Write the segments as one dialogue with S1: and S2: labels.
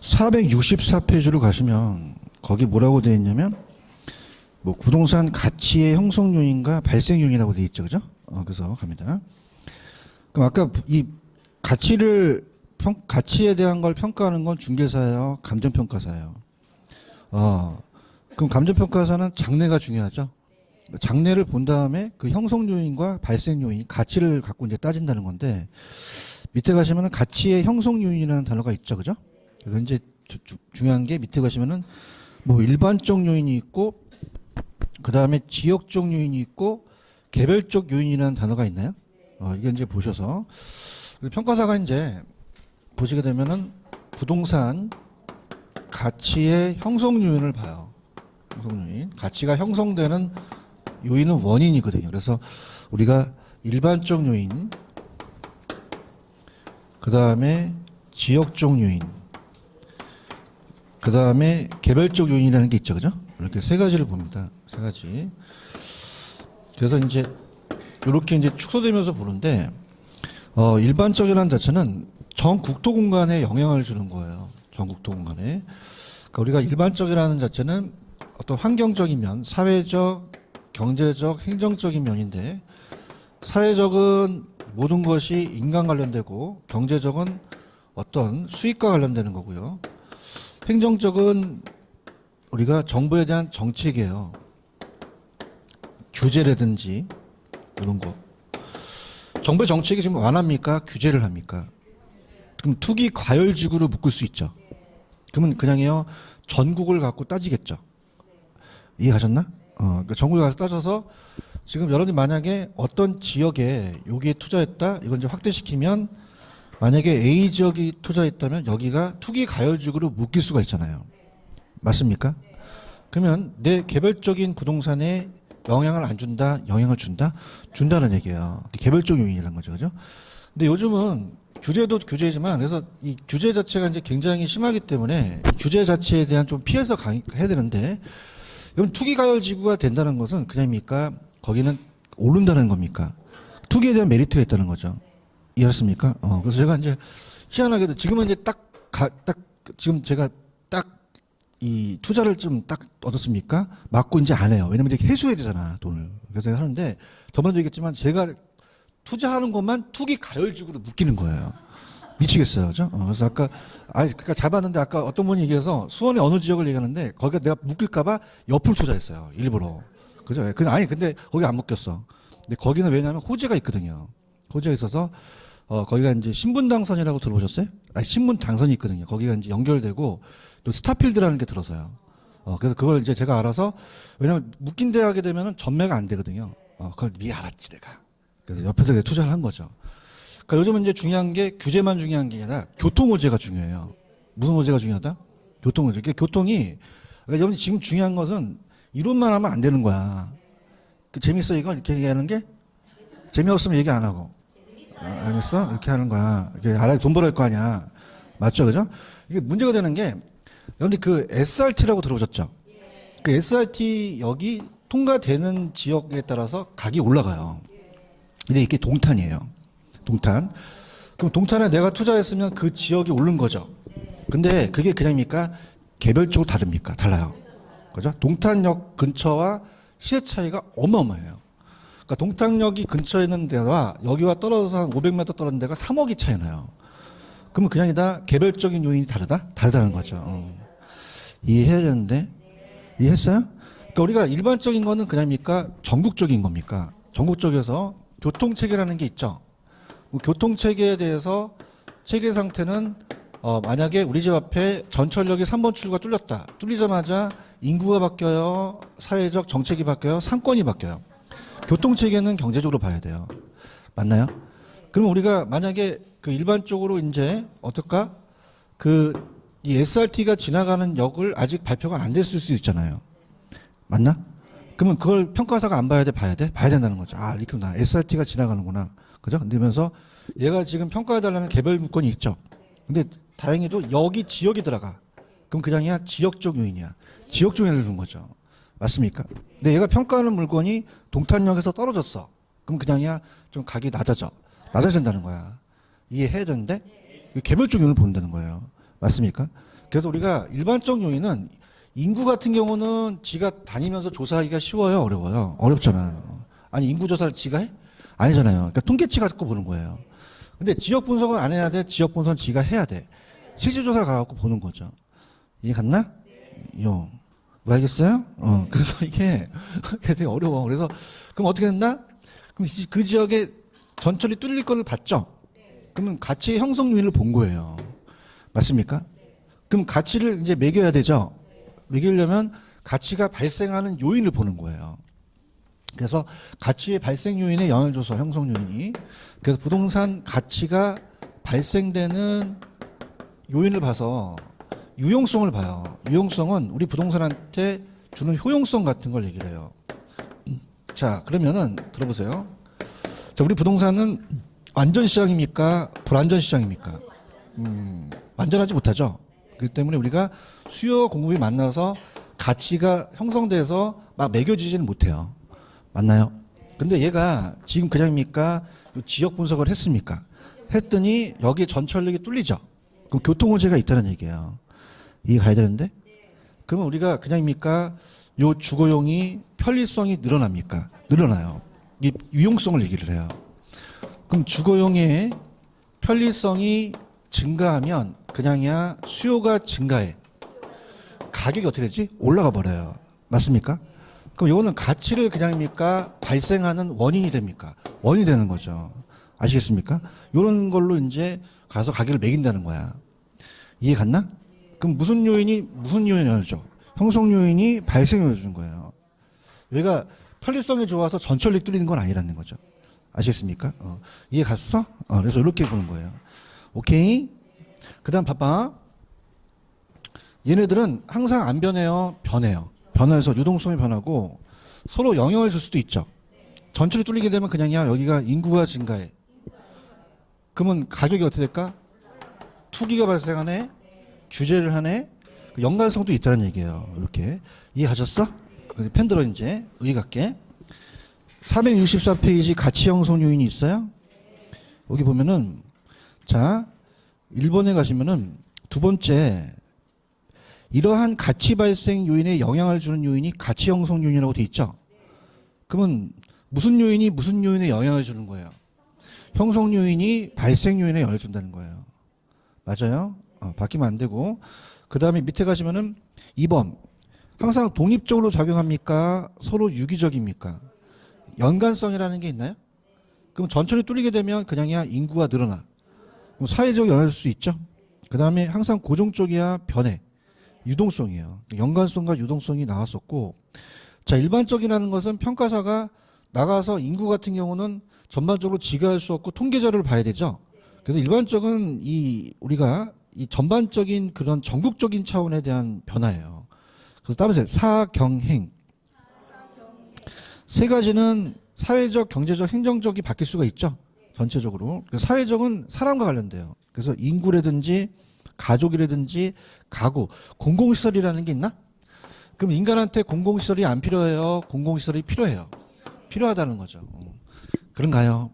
S1: 464페이지로 가시면 거기 뭐라고 되어 있냐면 뭐 부동산 가치의 형성 요인과 발생 요인이라고 되어 있죠, 그죠? 그래서 갑니다. 그럼 아까 이 가치에 대한 걸 평가하는 건 중개사예요, 감정평가사예요. 그럼 감정평가사는 장래가 중요하죠. 장래를 본 다음에 그 형성 요인과 발생 요인, 가치를 갖고 이제 따진다는 건데 밑에 가시면은 가치의 형성 요인이라는 단어가 있죠, 그죠? 그래서 이제 중요한 게 밑에 가시면은 뭐 일반적 요인이 있고 그 다음에 지역적 요인이 있고 개별적 요인이라는 단어가 있나요? 이게 이제 보셔서 평가사가 이제 보시게 되면은 부동산 가치의 형성 요인을 봐요. 형성 요인. 가치가 형성되는 요인은 원인이거든요. 그래서 우리가 일반적 요인, 그 다음에 지역적 요인, 그 다음에 개별적 요인이라는 게 있죠, 그죠? 이렇게 세 가지를 봅니다. 세 가지. 그래서 이제 이렇게 이제 축소되면서 보는데 일반적이라는 자체는 전 국토 공간에 영향을 주는 거예요. 전 국토 공간에. 그러니까 우리가 일반적이라는 자체는 어떤 환경적인 면, 사회적, 경제적, 행정적인 면인데 사회적은 모든 것이 인간 관련되고 경제적은 어떤 수익과 관련되는 거고요. 행정적은 우리가 정부에 대한 정책이에요. 규제라든지 이런 거. 정부의 정책이 지금 완합니까? 규제를 합니까? 그럼 투기 과열지구로 묶을 수 있죠. 그러면 그냥요 전국을 갖고 따지겠죠. 이해가셨나? 그러니까 전국을 가서 따져서 지금 여러분이 만약에 어떤 지역에 여기에 투자했다, 이건 이제 확대시키면 만약에 A 지역이 투자했다면 여기가 투기 가열지구로 묶일 수가 있잖아요. 맞습니까? 그러면 내 개별적인 부동산에 영향을 안 준다, 영향을 준다? 준다는 얘기예요. 개별적 요인이라는 거죠, 그죠? 근데 요즘은 규제도 규제지만 그래서 이 규제 자체가 이제 굉장히 심하기 때문에 규제 자체에 대한 좀 피해서 해야 되는데 이건 투기 가열 지구가 된다는 것은 그냥입니까? 거기는 오른다는 겁니까? 투기에 대한 메리트가 있다는 거죠. 이해하셨습니까? 그래서 제가 이제 희한하게도 지금은 이제 지금 제가 딱 이 투자를 좀 딱 얻었습니까? 맞고 이제 안 해요. 왜냐면 이제 회수해야 되잖아, 돈을. 그래서 제가 하는데 저번에도 얘기했지만 제가 투자하는 것만 투기 가열지구로 묶이는 거예요. 미치겠어요. 그죠? 그래서 그러니까 잡았는데 아까 어떤 분이 얘기해서 수원의 어느 지역을 얘기하는데 거기가 내가 묶일까봐 옆을 투자했어요. 일부러. 그죠? 근데 거기 안 묶였어. 근데 거기는 왜냐하면 호재가 있거든요. 호재가 있어서 거기가 이제 신분당선이라고 들어보셨어요? 신분당선이 있거든요. 거기가 이제 연결되고 또 스타필드라는 게 들어서요. 그래서 그걸 이제 제가 알아서 왜냐면 묶인 데 하게 되면은 전매가 안 되거든요. 그걸 미리 알았지 내가. 그래서 옆에서 투자를 한 거죠. 그러니까 요즘은 이제 중요한 게 규제만 중요한 게 아니라 교통 호재가 중요해요. 무슨 호재가 중요하다? 교통 호재. 그러니까 교통이 그러니까 여러분 지금 중요한 것은 이론만 하면 안 되는 거야. 재밌어 이거 이렇게 얘기하는 게 재미없으면 얘기 안 하고. 알겠어? 이렇게 하는 거야. 이렇게 알아야 돈 벌어야 할 거 아니야. 맞죠, 그죠? 이게 문제가 되는 게 여러분들 그 SRT라고 들어보셨죠? 그 SRT 역이 통과되는 지역에 따라서 가격이 올라가요. 근데 이게 동탄이에요. 동탄. 그럼 동탄에 내가 투자했으면 그 지역이 오른 거죠. 근데 그게 그냥입니까? 개별적으로 다릅니까? 달라요. 그죠? 동탄역 근처와 시세 차이가 어마어마해요. 그러니까 동탄역이 근처에 있는 데와 여기와 떨어져서 한 500m 떨어진 데가 3억이 차이 나요. 그러면 그냥이다 개별적인 요인이 다르다? 다르다는 거죠. 이해해야 되는데 이해했어요? 그러니까 우리가 일반적인 거는 그냥입니까? 전국적인 겁니까? 전국적에서 교통체계라는 게 있죠. 교통체계에 대해서 체계 상태는 만약에 우리 집 앞에 전철역이 3번 출구가 뚫렸다. 뚫리자마자 인구가 바뀌어요. 사회적 정책이 바뀌어요. 상권이 바뀌어요. 교통체계는 경제적으로 봐야 돼요. 맞나요? 그러면 우리가 만약에 그 일반적으로 이제 어떨까? 이 SRT가 지나가는 역을 아직 발표가 안 됐을 수 있잖아요. 맞나? 그러면 그걸 평가사가 안 봐야 돼? 봐야 돼? 봐야 된다는 거죠. 이렇게 나 SRT가 지나가는구나. 그죠? 그러면서 얘가 지금 평가해달라는 개별 물건이 있죠. 근데 다행히도 여기 지역이 들어가. 그럼 그냥이야 지역적 요인이야. 지역적 요인을 둔 거죠. 맞습니까? 근데 얘가 평가하는 물건이 동탄역에서 떨어졌어. 그럼 그냥이야 좀 가격이 낮아진다는 거야. 이해해야 되는데 개별적 요인을 본다는 거예요. 맞습니까? 그래서 우리가 일반적 요인은 인구 같은 경우는 지가 다니면서 조사하기가 쉬워요, 어려워요? 어렵잖아요. 아니 인구 조사를 지가 해? 아니잖아요. 그러니까 통계치 갖고 보는 거예요. 근데 지역 분석은 안 해야 돼. 지역 분석은 지가 해야 돼. 실질 조사 가갖고 보는 거죠. 이해 갔나? 요. 뭐 알겠어요? 그래서 이게 되게 어려워. 그래서 그럼 어떻게 된다? 그럼 그 지역에 전철이 뚫릴 거를 봤죠? 그러면 가치 형성 요인을 본 거예요. 맞습니까? 그럼 가치를 이제 매겨야 되죠? 매기려면 가치가 발생하는 요인을 보는 거예요. 그래서 가치의 발생 요인에 영향을 줘서 형성 요인이. 그래서 부동산 가치가 발생되는 요인을 봐서 유용성을 봐요. 유용성은 우리 부동산한테 주는 효용성 같은 걸 얘기를 해요. 자, 그러면은 들어보세요. 자, 우리 부동산은 완전 시장입니까? 불완전 시장입니까? 완전하지 못하죠. 그렇기 때문에 우리가 수요와 공급이 만나서 가치가 형성돼서 막 매겨지지는 못해요. 맞나요? 근데 얘가 지금 그냥입니까? 지역 분석을 했습니까? 했더니 여기 전철역이 뚫리죠. 그럼 교통호재가 있다는 얘기예요. 이해 가야 되는데? 그러면 우리가 그냥입니까? 요 주거용이 편리성이 늘어납니까? 늘어나요. 이 유용성을 얘기를 해요. 그럼 주거용의 편리성이 증가하면 그냥이야 수요가 증가해. 가격이 어떻게 되지? 올라가 버려요. 맞습니까? 그럼 이거는 가치를 그냥입니까? 발생하는 원인이 됩니까? 원인이 되는 거죠. 아시겠습니까? 이런 걸로 이제 가서 가격을 매긴다는 거야. 이해 갔나? 그럼 무슨 요인을 줘? 형성 요인이 발생 요인을 주는 거예요. 얘가 편리성이 좋아서 전철이 뚫리는 건 아니라는 거죠. 아시겠습니까? 이해 갔어? 그래서 이렇게 보는 거예요. 오케이? 그 다음 봐봐. 얘네들은 항상 안 변해요. 변해요. 변해서 유동성이 변하고 서로 영향을 줄 수도 있죠. 전철이 뚫리게 되면 그냥이야 여기가 인구가 증가해. 그러면 가격이 어떻게 될까? 투기가 발생하네. 규제를 하네. 연관성도 있다는 얘기예요. 이렇게. 이해하셨어? 펜들어 이제 의의같게. 464페이지 가치 형성 요인이 있어요. 여기 보면은 자 1번에 가시면은 두 번째 이러한 가치 발생 요인에 영향을 주는 요인이 가치 형성 요인이라고 돼 있죠. 그러면 무슨 요인이 무슨 요인에 영향을 주는 거예요? 형성 요인이 발생 요인에 영향을 준다는 거예요. 맞아요? 바뀌면 안 되고. 그 다음에 밑에 가시면은 2번. 항상 독립적으로 작용합니까? 서로 유기적입니까? 연관성이라는 게 있나요? 그럼 전철이 뚫리게 되면 그냥이야 인구가 늘어나. 그럼 사회적 영향을 줄 수 있죠. 그 다음에 항상 고정적이야 변해. 유동성이에요. 연관성과 유동성이 나왔었고. 자, 일반적이라는 것은 평가사가 나가서 인구 같은 경우는 전반적으로 지가할 수 없고 통계 자료를 봐야 되죠. 그래서 일반적은 우리가 이 전반적인 그런 전국적인 차원에 대한 변화예요. 그래서 따라서 사경행 세 가지는 사회적, 경제적, 행정적이 바뀔 수가 있죠. 전체적으로. 그래서 사회적은 사람과 관련돼요. 그래서 인구라든지 가족이라든지 가구, 공공시설이라는 게 있나? 그럼 인간한테 공공시설이 안 필요해요? 공공시설이 필요해요. 필요하다는 거죠. 그런가요?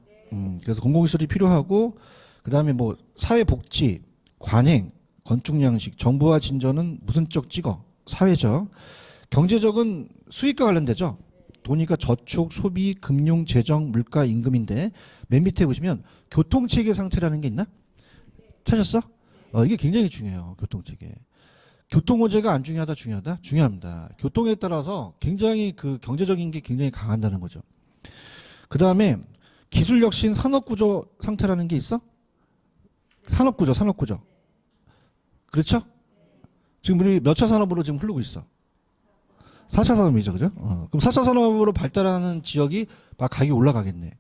S1: 그래서 공공시설이 필요하고 그 다음에 뭐 사회복지, 관행, 건축양식, 정보화 진전은 무슨적 찍어? 사회적. 경제적은 수익과 관련되죠. 돈이니까 저축, 소비, 금융, 재정, 물가, 임금인데 맨 밑에 보시면 교통체계 상태라는 게 있나? 찾았어? 이게 굉장히 중요해요. 교통체계. 교통호재가 안 중요하다, 중요하다? 중요합니다. 교통에 따라서 굉장히 그 경제적인 게 굉장히 강한다는 거죠. 그 다음에 기술혁신 산업구조 상태라는 게 있어? 산업구조. 그렇죠? 지금 우리 몇 차 산업으로 지금 흐르고 있어? 4차 산업이죠, 그죠? 그럼 4차 산업으로 발달하는 지역이 막 가격이 올라가겠네.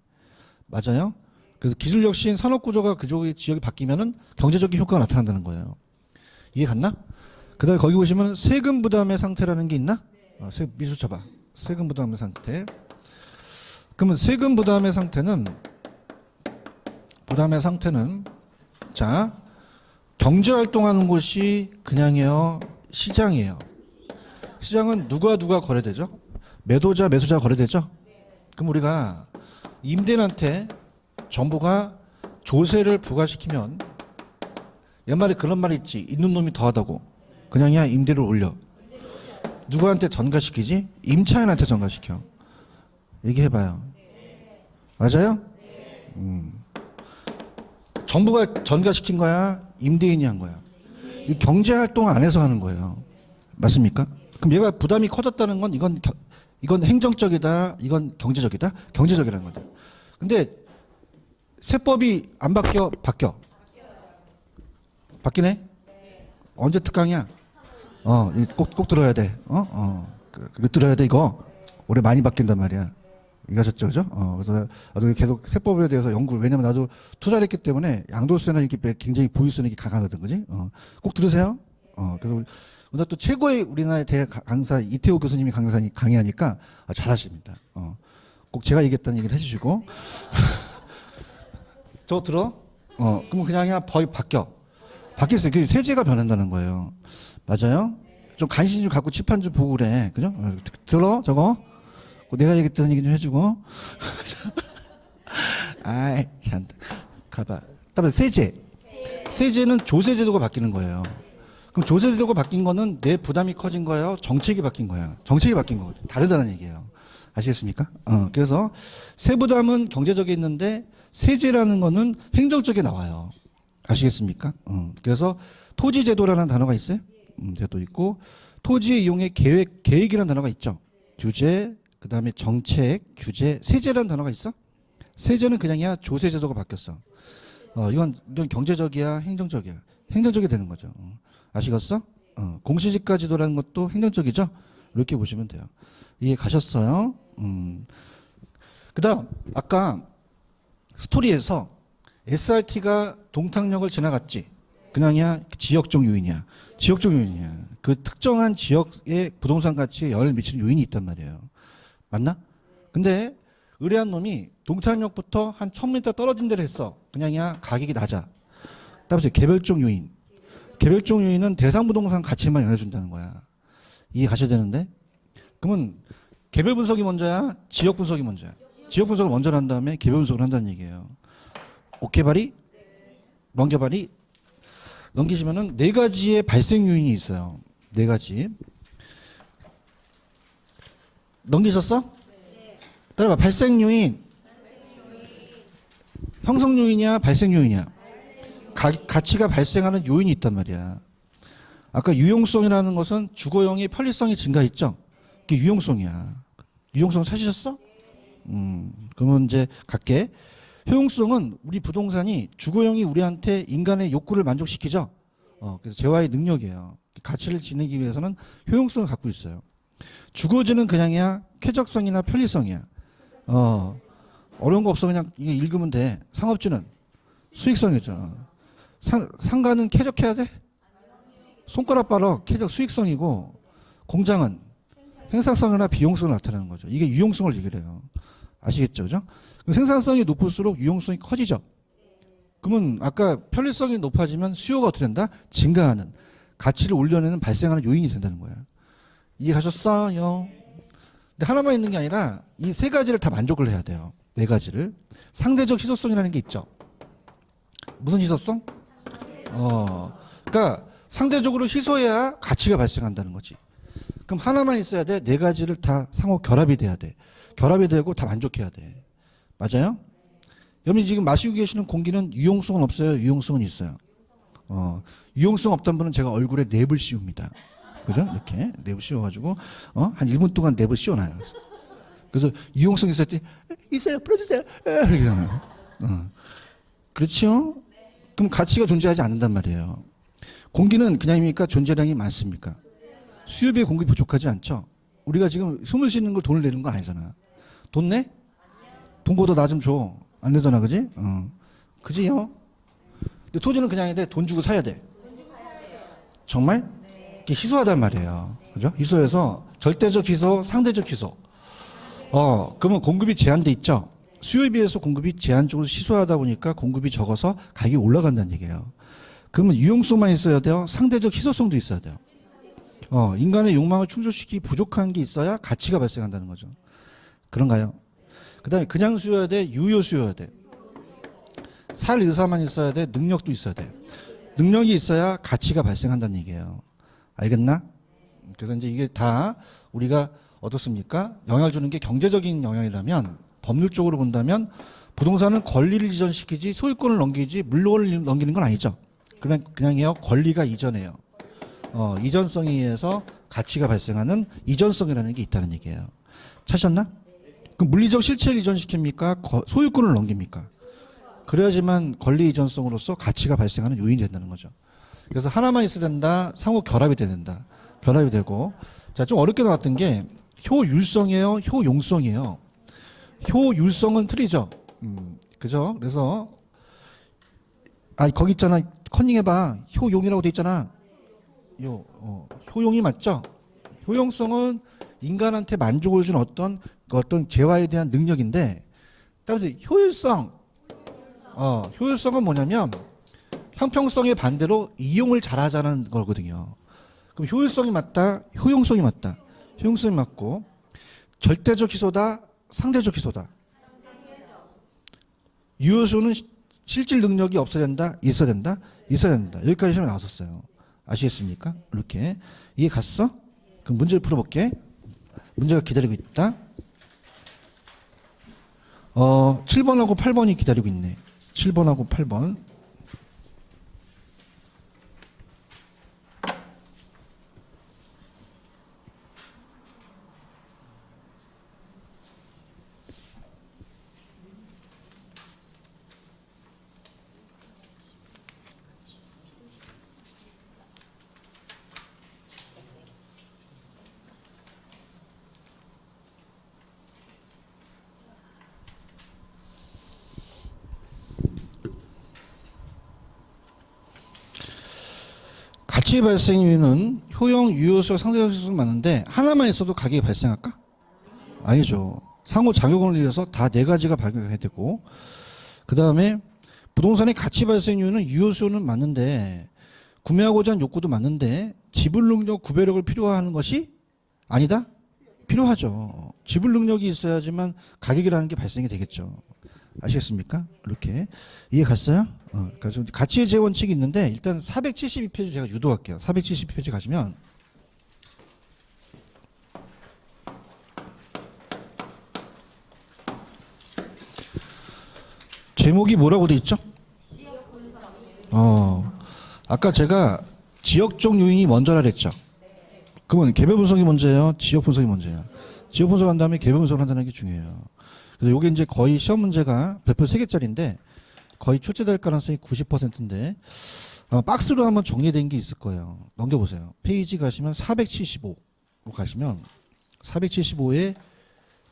S1: 맞아요? 그래서 기술혁신 산업구조가 그쪽의 지역이 바뀌면은 경제적인 효과가 나타난다는 거예요. 이해 갔나? 그 다음에 거기 보시면 세금 부담의 상태라는 게 있나? 미수 쳐봐. 세금 부담의 상태. 그러면 세금 부담의 상태는 자, 경제활동하는 곳이 그냥이에요. 시장이에요. 시장은 누가 거래되죠? 매도자, 매수자 거래되죠? 그럼 우리가 임대인한테 정부가 조세를 부과시키면 옛말에 그런 말이 있지. 있는 놈이 더하다고. 그냥이야 임대를 올려. 누구한테 전가시키지? 임차인한테 전가시켜. 얘기해봐요. 맞아요? 정부가 전가시킨 거야? 임대인이 한 거야? 이 경제활동 안에서 하는 거예요. 맞습니까? 그럼 얘가 부담이 커졌다는 건 이건 행정적이다, 이건 경제적이다? 경제적이라는 거죠. 근데 세법이 안 바뀌어? 바뀌어. 바뀌네? 언제 특강이야? 꼭 들어야 돼. 그거 들어야 돼, 이거. 올해 많이 바뀐단 말이야. 이거 하셨죠, 그죠? 그래서 나도 계속 세법에 대해서 연구를, 왜냐면 나도 투자를 했기 때문에 양도세나 이렇게 굉장히 보유세는 이렇게 강하거든, 그지? 꼭 들으세요. 그래서 오늘 또 최고의 우리나라의 대학 강사 이태호 교수님이 강의하니까 잘하십니다. 꼭 제가 얘기했다는 얘기를 해주시고. 저거 들어? 그러면 그냥 법이 바뀌었어요. 그 세제가 변한다는 거예요. 맞아요? 좀 관심 좀 갖고 칠판 좀 보고 그래. 그죠? 들어? 저거? 내가 얘기했다는 얘기 좀 해주고. 아이, 참. 가봐. 그다음에 세제는 조세제도가 바뀌는 거예요. 그럼 조세제도가 바뀐 거는 내 부담이 커진 거예요? 정책이 바뀐 거예요? 정책이 바뀐 거거든요. 다르다는 얘기예요. 아시겠습니까? 그래서 세부담은 경제적에 있는데 세제라는 거는 행정적에 나와요. 아시겠습니까? 그래서 토지제도라는 단어가 있어요. 제도 있고, 토지의 이용의 계획이라는 단어가 있죠. 규제, 그 다음에 정책, 규제, 세제라는 단어가 있어? 세제는 그냥이야 조세제도가 바뀌었어. 이건 경제적이야, 행정적이야? 행정적이 되는 거죠. 아시겠어? 공시지가지도라는 것도 행정적이죠? 이렇게 보시면 돼요. 이해 가셨어요? 그 다음, 아까 스토리에서 SRT가 동탄역을 지나갔지. 그냥이야 지역적 요인이야. 지역적 요인이야. 그 특정한 지역의 부동산 가치에 영향을 미치는 요인이 있단 말이에요. 맞나? 근데 의뢰한 놈이 동탄역부터 한 1000m 떨어진 데를 했어. 그냥이야 가격이 낮아. 따라서 개별적 요인. 개별적 요인은 대상 부동산 가치만 영향을 준다는 거야. 이해 가셔야 되는데. 그러면 개별 분석이 먼저야? 지역 분석이 먼저야? 지역 분석을 먼저 한 다음에 개별 분석을 한다는 얘기예요. 옥개발이? 넘겨발이? 넘기시면은 4가지의 발생 요인이 있어요. 4가지. 넘기셨어? 네. 따라봐. 발생 요인. 형성 요인이야? 발생 요인이야? 가치가 발생하는 요인이 있단 말이야. 아까 유용성이라는 것은 주거용의 편리성이 증가했죠? 그게 유용성이야. 유용성 찾으셨어? 그러면 이제 갈게. 효용성은 우리 부동산이 주거용이 우리한테 인간의 욕구를 만족시키죠. 그래서 재화의 능력이에요. 가치를 지니기 위해서는 효용성을 갖고 있어요. 주거지는 그냥이야 쾌적성이나 편리성이야. 어려운 거 없어. 그냥 이게 읽으면 돼. 상업지는 수익성이죠. 상가는 쾌적해야 돼? 손가락 빨아 쾌적 수익성이고, 공장은 생산성이나 비용성을 나타내는 거죠. 이게 유용성을 얘기를 해요. 아시겠죠? 그죠? 생산성이 높을수록 유용성이 커지죠. 그러면 아까 편리성이 높아지면 수요가 어떻게 된다? 증가하는, 가치를 올려내는 발생하는 요인이 된다는 거야. 이해 가셨어요? 근데 하나만 있는 게 아니라 이 3가지를 다 만족을 해야 돼요. 4가지를. 상대적 희소성이라는 게 있죠. 무슨 희소성? 그러니까 상대적으로 희소해야 가치가 발생한다는 거지. 그럼 하나만 있어야 돼? 4가지를 다 상호 결합이 돼야 돼. 결합이 되고 다 만족해야 돼. 맞아요? 여러분이 지금 마시고 계시는 공기는 유용성은 없어요? 유용성은 있어요? 유용성 없던 분은 제가 얼굴에 랩을 씌웁니다. 그죠? 이렇게 랩을 씌워가지고 한 1분 동안 랩을 씌워놔요. 그래서 유용성 있을 때 있어요, 풀어주세요. 이렇게 하잖아요. 그렇죠? 그럼 가치가 존재하지 않는단 말이에요. 공기는 그냥입니까? 존재량이 많습니까? 수요에 비해 공급이 부족하지 않죠? 우리가 지금 숨을 쉬는 걸 돈을 내는 거 아니잖아. 돈 내? 돈보다 나 좀 줘. 안 내잖아, 그지? 그지요? 근데 토지는 그냥인데 돈 주고 사야 돼. 정말? 이게 희소하단 말이에요. 그죠? 희소해서 절대적 희소, 상대적 희소. 그러면 공급이 제한돼 있죠? 수요에 비해서 공급이 제한적으로 희소하다 보니까 공급이 적어서 가격이 올라간다는 얘기예요. 그러면 유용성만 있어야 돼요? 상대적 희소성도 있어야 돼요. 인간의 욕망을 충족시키기 부족한 게 있어야 가치가 발생한다는 거죠. 그런가요? 그 다음에 그냥 수요해야 돼? 유효 수요해야 돼? 살 의사만 있어야 돼? 능력도 있어야 돼? 능력이 있어야 가치가 발생한다는 얘기예요. 알겠나? 그래서 이제 이게 다 우리가 어떻습니까? 영향을 주는 게 경제적인 영향이라면 법률적으로 본다면 부동산은 권리를 이전시키지 소유권을 넘기지 물건을 넘기는 건 아니죠. 그냥요 권리가 이전해요. 이전성에 의해서 가치가 발생하는 이전성이라는 게 있다는 얘기예요. 찾으셨나? 그럼 물리적 실체를 이전시킵니까? 소유권을 넘깁니까? 그래야지만 권리 이전성으로서 가치가 발생하는 요인이 된다는 거죠. 그래서 하나만 있어야 된다. 상호 결합이 돼야 된다. 결합이 되고. 자, 좀 어렵게 나왔던 게 효율성이에요. 효용성이에요. 효율성은 틀리죠. 그죠? 그래서 거기 있잖아. 컨닝해봐. 효용이라고 돼 있잖아. 효용이 맞죠? 효용성은 인간한테 만족을 준 어떤 재화에 대한 능력인데, 따라서 효율성은 뭐냐면 형평성의 반대로 이용을 잘하자는 거거든요. 그럼 효율성이 맞다, 효용성이 맞다. 효용성이 맞고 절대적 희소다, 상대적 희소다. 유효수는 실질 능력이 없어야 된다, 있어야 된다, 있어야 된다. 여기까지 시험에 나왔었어요. 아시겠습니까? 이렇게 이해 갔어? 그럼 문제를 풀어볼게. 문제가 기다리고 있다. 7번하고 8번이 기다리고 있네. 7번하고 8번. 가치 발생 이유는 효용, 유효수, 상대적 수가 맞는데 하나만 있어도 가격이 발생할까? 아니죠. 상호 작용을 이어서 다 네 가지가 발생해야 되고, 그 다음에 부동산의 가치 발생 이유는 유효수는 맞는데 구매하고자 하는 욕구도 맞는데 지불 능력, 구매력을 필요하는 것이 아니다? 필요하죠. 지불 능력이 있어야지만 가격이라는 게 발생이 되겠죠. 아시겠습니까? 이렇게 이해 갔어요? 그래서 가치의 재원칙이 있는데 일단 472페이지 제가 유도할게요. 472페이지 가시면 제목이 뭐라고 돼 있죠? 아까 제가 지역적 요인이 먼저라 그랬죠. 그러면 개별 분석이 먼저예요? 지역 분석이 먼저예요? 지역 분석한 다음에 개별 분석을 한다는 게 중요해요. 그래서 이게 이제 거의 시험 문제가 별표 3개짜리인데 거의 출제될 가능성이 90%인데 아마 박스로 한번 정리된 게 있을 거예요. 넘겨보세요. 페이지 가시면 475로 가시면 475에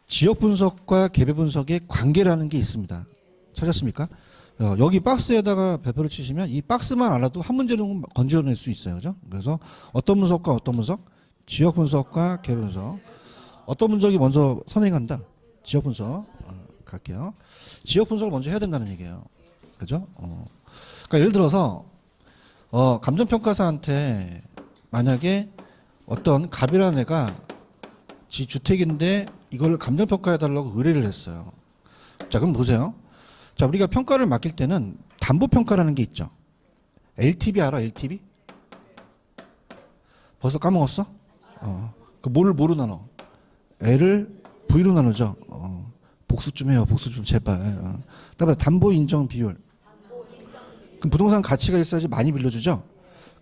S1: 지역 분석과 개별 분석의 관계라는 게 있습니다. 찾았습니까? 여기 박스에다가 별표를 치시면 이 박스만 알아도 한 문제는 건져낼 수 있어요. 그죠? 그래서 어떤 분석과 어떤 분석? 지역 분석과 개별 분석. 어떤 분석이 먼저 선행한다? 지역 분석. 갈게요. 지역 분석을 먼저 해야 된다는 얘기예요. 그죠? 그러니까 예를 들어서 감정평가사한테 만약에 어떤 갑이라는 애가 지 주택인데 이걸 감정평가해달라고 의뢰를 했어요. 자, 그럼 보세요. 자, 우리가 평가를 맡길 때는 담보평가라는 게 있죠. LTV 알아? LTV? 벌써 까먹었어? 그 뭐로 나눠? L을 V로 나누죠. 복수 좀 해요. 복수 좀 제발. 그다음에 담보 인정 비율. 그럼 부동산 가치가 있어야지 많이 빌려주죠.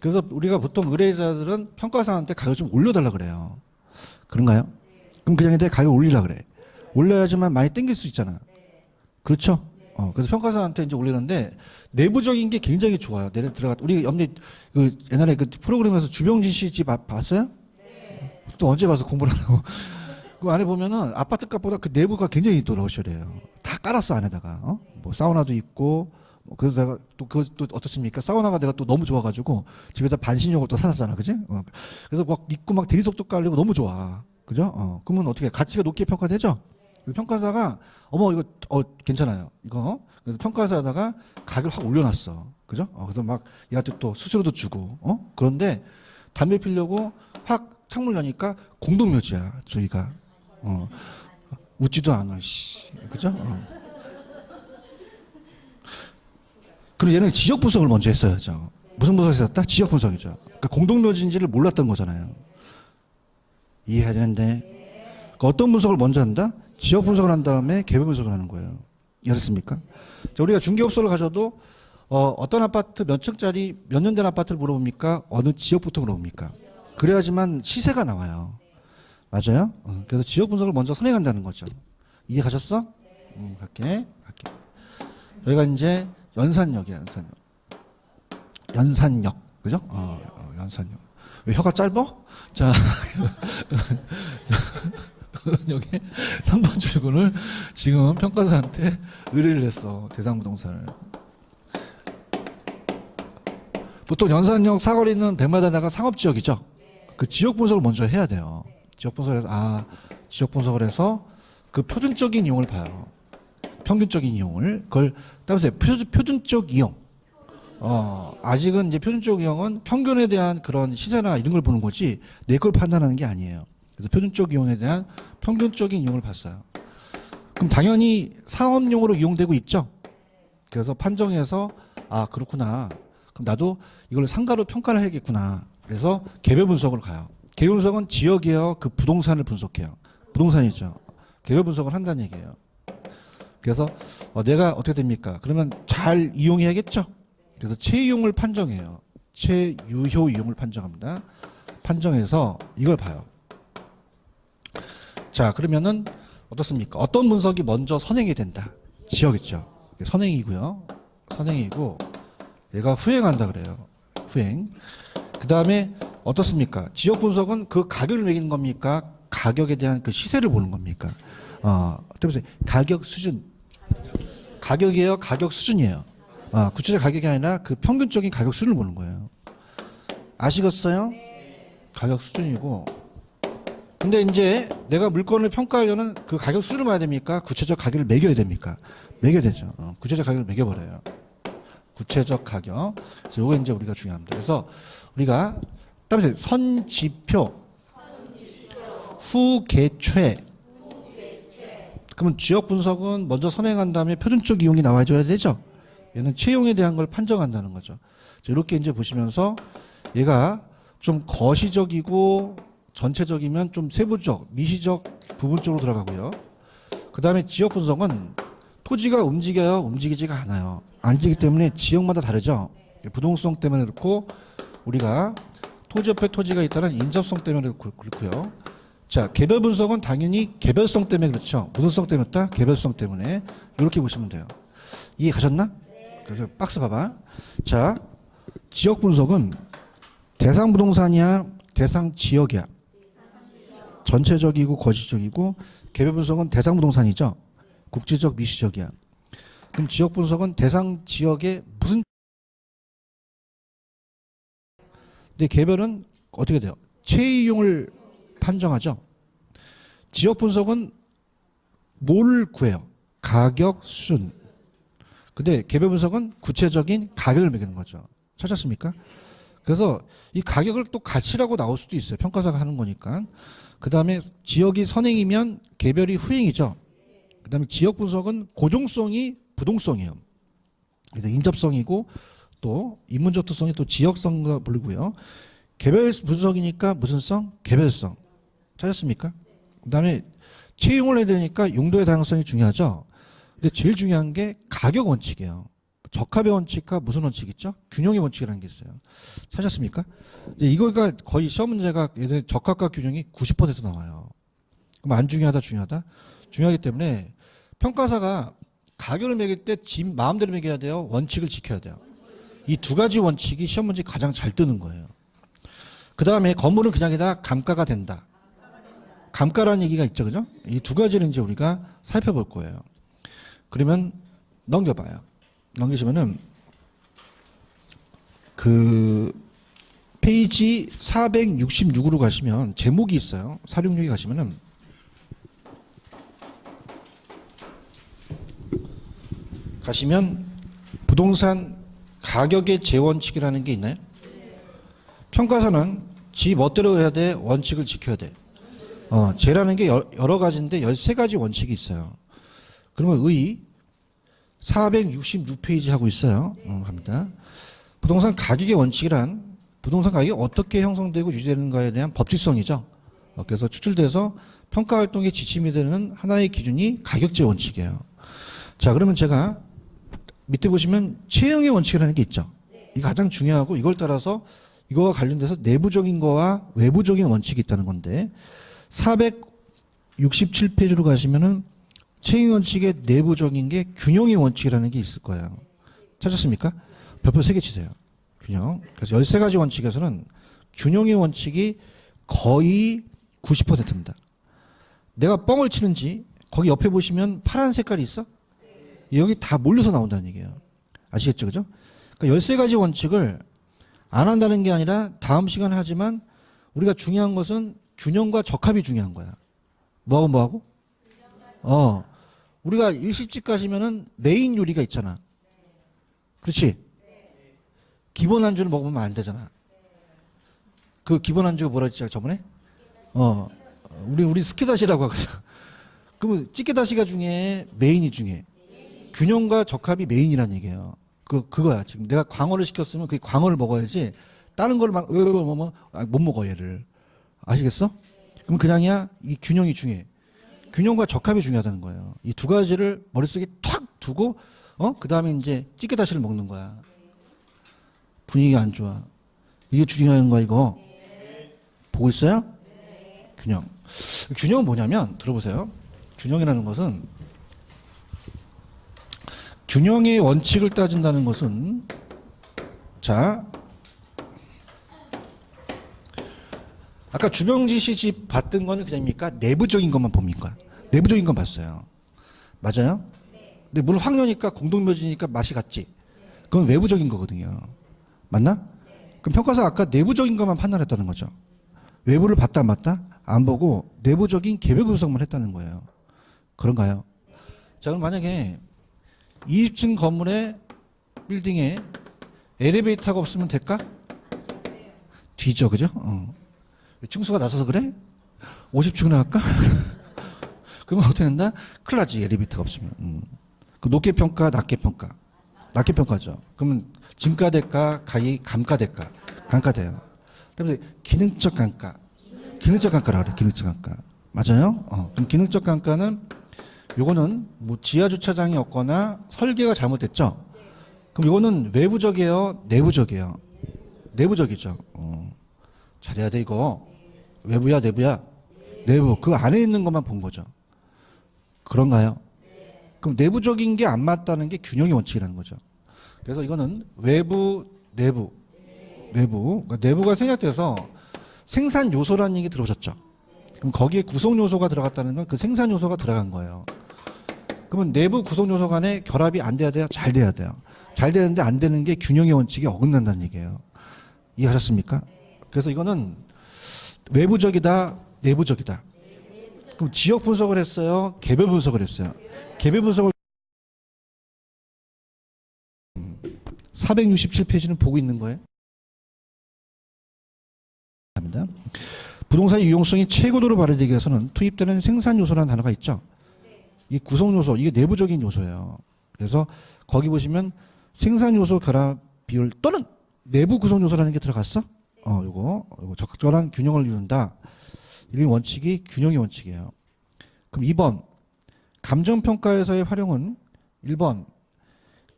S1: 그래서 우리가 보통 의뢰자들은 평가사한테 가격 좀 올려달라 그래요. 그런가요? 그럼 그냥 내 가격 올리라 그래. 올려야지만 많이 땡길 수 있잖아. 그렇죠? 그래서 평가사한테 이제 올리는데 내부적인 게 굉장히 좋아요. 내려 들어가 우리 옆에 그 옛날에 그 프로그램에서 주병진 씨 집 봤어요? 네. 또 언제 봐서 공부를 하고 그 안에 보면은 아파트 값보다 그 내부가 굉장히 또 러셔리해요. 다 깔았어 안에다가 뭐 사우나도 있고 그래서 내가 또 또 어떻습니까? 사우나가 내가 또 너무 좋아가지고 집에다 반신욕을 또 사놨잖아, 그지? 그래서 막 입고 막 대리석도 깔리고 너무 좋아, 그죠? 그러면 어떻게 가치가 높게 평가되죠? 평가사가 어머 이거 괜찮아요 이거 그래서 평가사에다가 가격을 확 올려놨어, 그죠? 그래서 막 얘한테 또 수수료도 주고 그런데 담배 피려고 확 창문 여니까 공동묘지야 저희가 웃지도 않아 씨, 그죠? 그리고 얘는 지역 분석을 먼저 했어야죠. 무슨 분석을 했었다? 지역 분석이죠. 그러니까 공동묘지인지를 몰랐던 거잖아요. 이해해야 되는데 그러니까 어떤 분석을 먼저 한다? 지역 분석을 한 다음에 개별 분석을 하는 거예요. 이해했습니까? 자, 우리가 중개업소를 가셔도 어떤 아파트 몇 층짜리 몇 년 된 아파트를 물어봅니까? 어느 지역부터 물어봅니까? 그래야지만 시세가 나와요. 맞아요? 그래서 지역 분석을 먼저 선행한다는 거죠. 이해 가셨어? 갈게. 여기가 이제 연산역이야, 연산역. 연산역. 그죠? 연산역. 왜 혀가 짧아? 자, 연산역에 3번 출구를 지금 평가사한테 의뢰를 했어. 대상부동산을. 보통 연산역 사거리는 100m다가 상업지역이죠. 그 지역 분석을 먼저 해야 돼요. 지역 분석을 해서 그 표준적인 이용을 봐요. 평균적인 이용을. 그걸 따라서 표준적 이용. 아직은 이제 표준적 이용은 평균에 대한 그런 시세나 이런 걸 보는 거지 내 걸 판단하는 게 아니에요. 그래서 표준적 이용에 대한 평균적인 이용을 봤어요. 그럼 당연히 상업용으로 이용되고 있죠. 그래서 판정해서 그렇구나. 그럼 나도 이걸 상가로 평가를 해야겠구나. 그래서 개별 분석을 가요. 개별 분석은 지역이에요. 그 부동산을 분석해요. 부동산이죠. 개별 분석을 한다는 얘기예요. 그래서 내가 어떻게 됩니까? 그러면 잘 이용해야겠죠. 그래서 채이용을 판정해요. 채유효 이용을 판정합니다. 판정해서 이걸 봐요. 자, 그러면은 어떻습니까? 어떤 분석이 먼저 선행이 된다. 지역이죠. 선행이고요. 선행이고 얘가 후행한다 그래요. 후행. 그 다음에 어떻습니까? 지역 분석은 그 가격을 매기는 겁니까? 가격에 대한 그 시세를 보는 겁니까? 어떠세요? 가격 수준. 가격이에요? 가격 수준이에요? 구체적 가격이 아니라 그 평균적인 가격 수준을 보는 거예요. 아시겠어요? 가격 수준이고. 근데 이제 내가 물건을 평가하려는 그 가격 수준을 봐야 됩니까? 구체적 가격을 매겨야 됩니까? 매겨야 되죠. 구체적 가격을 매겨버려요. 구체적 가격. 그래서 이거 이제 우리가 중요합니다. 그래서 우리가 따라서 선지표, 후계최. 그러면 지역 분석은 먼저 선행한 다음에 표준적 이용이 나와줘야 되죠. 얘는 채용에 대한 걸 판정한다는 거죠. 이렇게 이제 보시면서 얘가 좀 거시적이고 전체적이면 좀 세부적, 미시적 부분적으로 들어가고요. 그 다음에 지역 분석은 토지가 움직여요? 움직이지가 않아요. 안 움직이기 때문에 지역마다 다르죠. 부동성 때문에 그렇고 우리가 토지 옆에 토지가 있다는 인접성 때문에 그렇고요. 자, 개별 분석은 당연히 개별성 때문에 그렇죠. 무슨 성 때문에 그렇다? 개별성 때문에. 이렇게 보시면 돼요. 이해 가셨나? 그래서 박스 봐봐. 자, 지역 분석은 대상 부동산이야, 대상 지역이야. 전체적이고 거시적이고 개별 분석은 대상 부동산이죠. 국지적 미시적이야. 그럼 지역 분석은 대상 지역의 무슨 근데 개별은 어떻게 돼요? 채이용을 판정하죠. 지역 분석은 뭘 구해요? 가격, 수준. 근데 개별 분석은 구체적인 가격을 매기는 거죠. 찾았습니까? 그래서 이 가격을 또 가치라고 나올 수도 있어요. 평가사가 하는 거니까. 그 다음에 지역이 선행이면 개별이 후행이죠. 그 다음에 지역 분석은 고정성이 부동성이에요. 그래서 인접성이고 또 인문적 특성이 또 지역성과 부르고요. 개별 분석이니까 무슨 성? 개별성. 찾았습니까? 그 다음에 채용을 해야 되니까 용도의 다양성이 중요하죠. 근데 제일 중요한 게 가격 원칙이에요. 적합의 원칙과 무슨 원칙 있죠? 균형의 원칙이라는 게 있어요. 찾았습니까? 이거가 거의 시험 문제가 예를 적합과 균형이 90% 나와요. 그럼 안 중요하다, 중요하다? 중요하기 때문에 평가사가 가격을 매길 때 지 마음대로 매겨야 돼요. 원칙을 지켜야 돼요. 이 두 가지 원칙이 시험 문제 가장 잘 뜨는 거예요. 그 다음에 건물은 그냥이다 감가가 된다. 감가라는 얘기가 있죠, 그죠? 이 두 가지를 이제 우리가 살펴볼 거예요. 그러면 넘겨봐요. 넘기시면은 그 페이지 466으로 가시면 제목이 있어요. 466에 가시면은 부동산 가격의 재원칙이라는 게 있나요? 평가사는 지 멋대로 해야 돼? 원칙을 지켜야 돼? 재라는 게 여러 가지인데 13가지 원칙이 있어요. 그러면 466페이지 하고 있어요. 갑니다. 부동산 가격의 원칙이란 부동산 가격이 어떻게 형성되고 유지되는가에 대한 법칙성이죠. 그래서 추출돼서 평가 활동의 지침이 되는 하나의 기준이 가격제 원칙이에요. 자, 그러면 제가 밑에 보시면 체형의 원칙이라는 게 있죠. 이게 가장 중요하고 이걸 따라서 이거와 관련돼서 내부적인 거와 외부적인 원칙이 있다는 건데 467페이지로 가시면은 체형 원칙의 내부적인 게 균형의 원칙이라는 게 있을 거예요. 찾았습니까? 별표 3개 치세요. 균형. 그래서 13가지 원칙에서는 균형의 원칙이 거의 90%입니다. 내가 뻥을 치는지 거기 옆에 보시면 파란 색깔이 있어? 여기 다 몰려서 나온다는 얘기예요. 아시겠죠? 그죠? 그러니까 13가지 원칙을 안 한다는 게 아니라 다음 시간에 하지만 우리가 중요한 것은 균형과 적합이 중요한 거야. 뭐하고? 우리가 일식집 가시면은 메인 요리가 있잖아. 그렇지? 기본 안주를 먹으면 안 되잖아. 그 기본 안주가 뭐라 했지 저번에? 우리 스키다시라고 하거든. 그러면 찌개다시가 중에 메인이 중에 균형과 적합이 메인이라는 얘기예요. 그거야. 지금 내가 광어를 시켰으면 그 광어를 먹어야지 다른 거를 막 못 먹어 얘를. 아시겠어? 그럼 그냥이야. 이 균형이 중요해. 균형과 적합이 중요하다는 거예요. 이 두 가지를 머릿속에 탁 두고 그다음에 이제 찌개다시를 먹는 거야. 분위기가 안 좋아. 이게 중요한 거야 이거. 보고 있어요? 균형. 균형은 뭐냐면 들어보세요. 균형이라는 것은 균형의 원칙을 따진다는 것은 자 아까 주병지 씨 집 봤던 거는 그냥입니까? 내부적인 것만 봅니까? 내부적인 건 봤어요. 맞아요? 근데 물론 황녀니까 공동묘지니까 맛이 같지. 그건 외부적인 거거든요. 맞나? 그럼 평가사 아까 내부적인 것만 판단했다는 거죠. 외부를 봤다 안 봤다? 안 보고 내부적인 개별 분석만 했다는 거예요. 그런가요? 자, 그럼 만약에 20층 건물의 빌딩에 엘리베이터가 없으면 될까? 뒤져, 그죠? 층수가 낮아서 그래? 50층으로 할까? 그러면 어떻게 된다? 큰일 나지, 엘리베이터가 없으면. 그 높게 평가, 낮게 평가. 낮게 평가죠. 그러면 증가될까, 감가될까? 감가돼요. 그래서 기능적 감가. 기능적 감가라고 그래, 기능적 감가. 맞아요? 그럼 기능적 감가는 요거는 뭐 지하 주차장이 없거나 설계가 잘못됐죠? 그럼 요거는 외부적이에요? 내부적이에요? 내부적이죠. 잘해야 돼, 이거. 외부야, 내부야? 내부. 그 안에 있는 것만 본 거죠. 그런가요? 그럼 내부적인 게 안 맞다는 게 균형의 원칙이라는 거죠. 그래서 이거는 외부, 내부. 내부. 그러니까 내부가 생략돼서 생산 요소라는 얘기 들어보셨죠? 그럼 거기에 구성 요소가 들어갔다는 건 그 생산 요소가 들어간 거예요. 그러면 내부 구성 요소 간에 결합이 안 돼야 돼요? 잘 돼야 돼요. 잘 되는데 안 되는 게 균형의 원칙에 어긋난다는 얘기예요. 이해하셨습니까? 그래서 이거는 외부적이다, 내부적이다. 그럼 지역 분석을 했어요? 개별 분석을 했어요? 개별 분석을 467페이지는 보고 있는 거예요? 부동산의 유용성이 최고도로 발휘되기 위해서는 투입되는 생산 요소라는 단어가 있죠. 이 구성 요소, 이게 내부적인 요소예요. 그래서 거기 보시면 생산 요소 결합 비율 또는 내부 구성 요소라는 게 들어갔어? 요거 적절한 균형을 이룬다. 이 원칙이 균형의 원칙이에요. 그럼 2번 감정 평가에서의 활용은 1번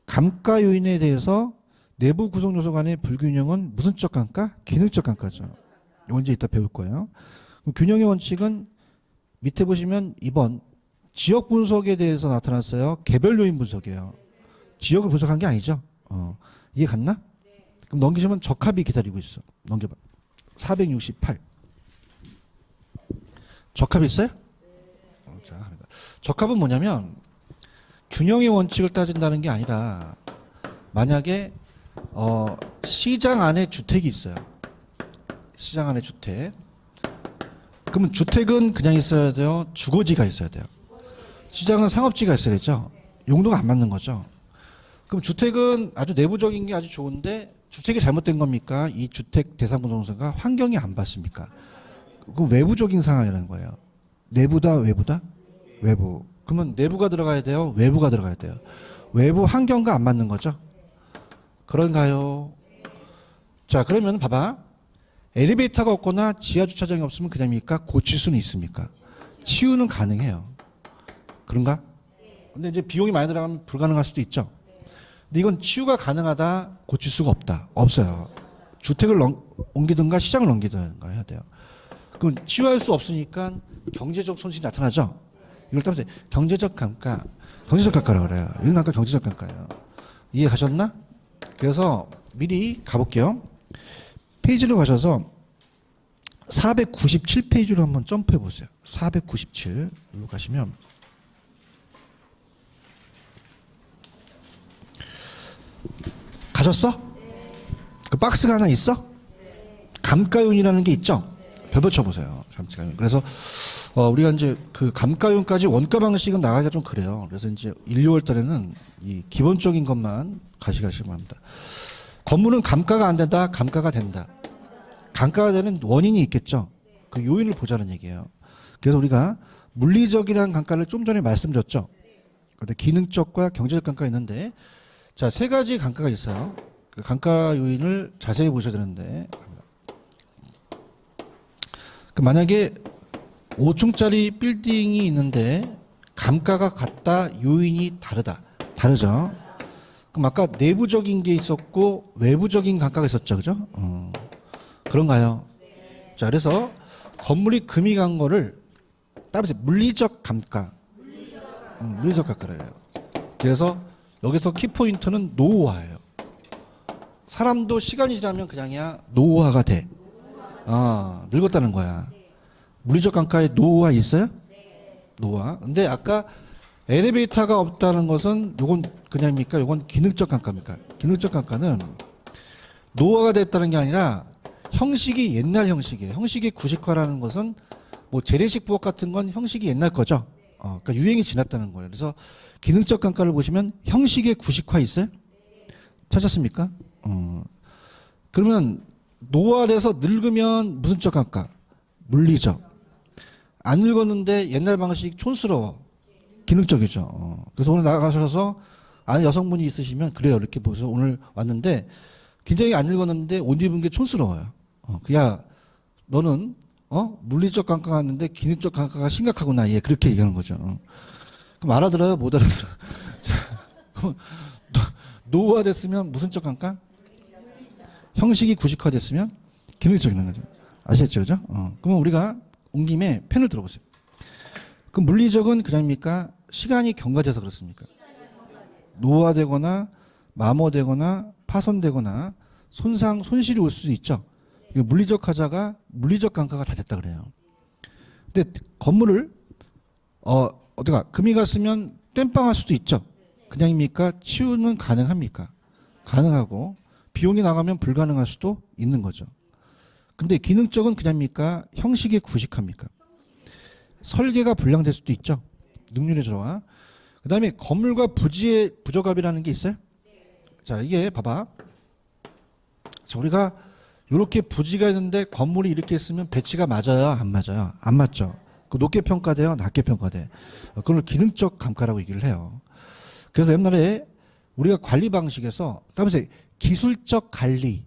S1: 감가 요인에 대해서 내부 구성 요소 간의 불균형은 무슨적 감가? 기능적 감가죠. 이건 이제 이따 배울 거예요. 그럼 균형의 원칙은 밑에 보시면 2번 지역 분석에 대해서 나타났어요. 개별 요인 분석이에요. 지역을 분석한 게 아니죠. 이해 갔나? 그럼 넘기시면 적합이 기다리고 있어. 넘겨봐. 468. 적합 있어요? 자, 적합은 뭐냐면 균형의 원칙을 따진다는 게 아니라 만약에 시장 안에 주택이 있어요. 시장 안에 주택. 그러면 주택은 그냥 있어야 돼요? 주거지가 있어야 돼요? 시장은 상업지가 있어야죠. 용도가 안 맞는 거죠. 그럼 주택은 아주 내부적인 게 아주 좋은데 주택이 잘못된 겁니까? 이 주택 대상부동산과 환경이 안 받습니까? 그 외부적인 상황이라는 거예요. 내부다, 외부다? 외부. 그러면 내부가 들어가야 돼요? 외부가 들어가야 돼요? 외부 환경과 안 맞는 거죠? 그런가요? 자, 그러면 봐봐. 엘리베이터가 없거나 지하 주차장이 없으면 그냥입니까? 고칠 수는 있습니까? 치유는 가능해요. 그런가? 근데 이제 비용이 많이 들어가면 불가능할 수도 있죠. 근데 이건 치유가 가능하다, 고칠 수가 없다. 없어요. 주택을 옮기든가 시장을 옮기든가 해야 돼요. 그럼 치유할 수 없으니까 경제적 손실이 나타나죠. 이걸 따라서 경제적 감가, 경제적 감가라고 그래요. 이건 아까 경제적 감가예요. 이해 가셨나? 그래서 미리 가볼게요. 페이지로 가셔서 497페이지로 한번 점프해 보세요. 497로 가시면 가셨어? 그 박스가 하나 있어? 감가윤이라는 게 있죠? 별 붙여보세요. 감가윤. 그래서 우리가 이제 그 감가윤까지 원가 방식은 나가기가 좀 그래요. 그래서 이제 1, 2월 달에는 이 기본적인 것만 가시면 합니다. 건물은 감가가 안 된다, 감가가 된다. 감가가 되는 원인이 있겠죠. 그 요인을 보자는 얘기예요. 그래서 우리가 물리적이라는 감가를 좀 전에 말씀드렸죠. 근데 기능적과 경제적 감가가 있는데, 자, 세 가지 감가가 있어요. 그 감가 요인을 자세히 보셔야 되는데, 그 만약에 5층짜리 빌딩이 있는데 감가가 같다, 요인이 다르죠. 그럼 아까 내부적인 게 있었고 외부적인 감가가 있었죠, 그죠? 그런가요? 자, 그래서 건물이 금이 간 거를 따라서 물리적 감가, 물리적 감가래요. 그래서 여기서 키포인트는 노후화예요. 사람도 시간이 지나면 그냥이야 노후화가 돼. 늙었다는 거야. 물리적 감가에 노후화 있어요? 노후화. 근데 아까 엘리베이터가 없다는 것은 요건 그냥입니까? 요건 기능적 감가입니까? 기능적 감가는 노후화가 됐다는 게 아니라 형식이 옛날 형식이에요. 형식이 구식화라는 것은 뭐 재래식 부엌 같은 건 형식이 옛날 거죠. 그러니까 유행이 지났다는 거예요. 그래서 기능적 감가를 보시면 형식의 구식화 있어요? 찾았습니까? 그러면 노화돼서 늙으면 무슨 적 감가? 물리적. 안 늙었는데 옛날 방식 촌스러워. 기능적이죠. 그래서 오늘 나가셔서 아는 여성분이 있으시면 그래요. 이렇게 보셔서 오늘 왔는데 굉장히 안 늙었는데 옷 입은 게 촌스러워요. 야, 너는 물리적 감가가 왔는데 기능적 감가가 심각하구나. 예, 그렇게 얘기하는 거죠. 그럼 알아들어요? 못 알아들어? 노후화됐으면 무슨 적 감가? 형식이 구식화됐으면 기능적인 거죠. 아시겠죠, 그죠? 그러면 우리가 온 김에 펜을 들어보세요. 그 물리적은 그냥입니까? 시간이 경과돼서 그렇습니까? 노화되거나 마모되거나 파손되거나 손실이 올 수도 있죠. 물리적 하자가 물리적 감가가 다 됐다 그래요. 근데 건물을 어디가 금이 갔으면 땜빵할 수도 있죠. 그냥입니까? 치유는 가능합니까? 가능하고 비용이 나가면 불가능할 수도 있는 거죠. 근데 기능적은 그냥입니까? 형식에 구식합니까? 설계가 불량될 수도 있죠. 능률의 저하. 그 다음에 건물과 부지의 부적합이라는 게 있어요. 자, 이게 봐봐. 자, 우리가 이렇게 부지가 있는데 건물이 이렇게 있으면 배치가 맞아요? 안 맞아요? 안 맞죠. 그 높게 평가돼요? 낮게 평가돼. 그걸 기능적 감가라고 얘기를 해요. 그래서 옛날에 우리가 관리 방식에서 따라서 기술적 관리.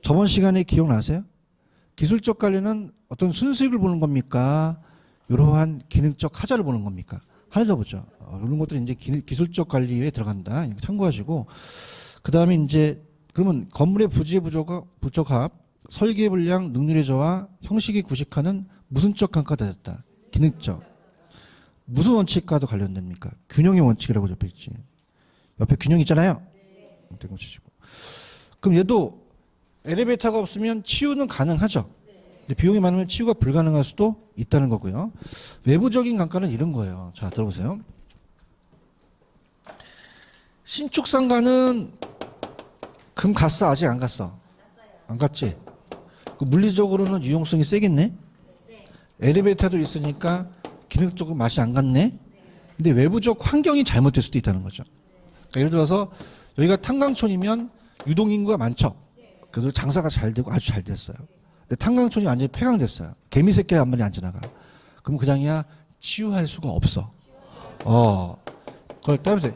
S1: 저번 시간에 기억나세요? 기술적 관리는 어떤 순수익을 보는 겁니까? 이러한 기능적 하자를 보는 겁니까? 하나 더 보죠. 이런 것들이 이제 기술적 관리에 들어간다. 참고하시고, 그 다음에 이제 그러면 건물의 부지의 부적합, 설계 불량, 능률의 저하, 형식이 구식화는 무슨적 감가가 됐다. 기능적. 무슨 원칙과도 관련됩니까? 균형의 원칙이라고 옆에 있지. 옆에 균형 있잖아요. 그럼 얘도 엘리베이터가 없으면 치유는 가능하죠. 근데 비용이 많으면 치유가 불가능할 수도 있다는 거고요. 외부적인 감가는 이런 거예요. 자, 들어보세요. 신축 상가는 금 갔어? 아직 안 갔어? 안 갔지? 그 물리적으로는 유용성이 세겠네? 엘리베이터도 있으니까 기능적으로 맛이 안 갔네? 근데 외부적 환경이 잘못될 수도 있다는 거죠. 그러니까 예를 들어서 여기가 탄광촌이면 유동인구가 많죠. 그래서 장사가 잘 되고 아주 잘 됐어요. 근데 탄광촌이 완전히 폐광됐어요. 개미 새끼가 한 마리 안 지나가. 그럼 그냥이야 치유할 수가 없어. 그걸 따라서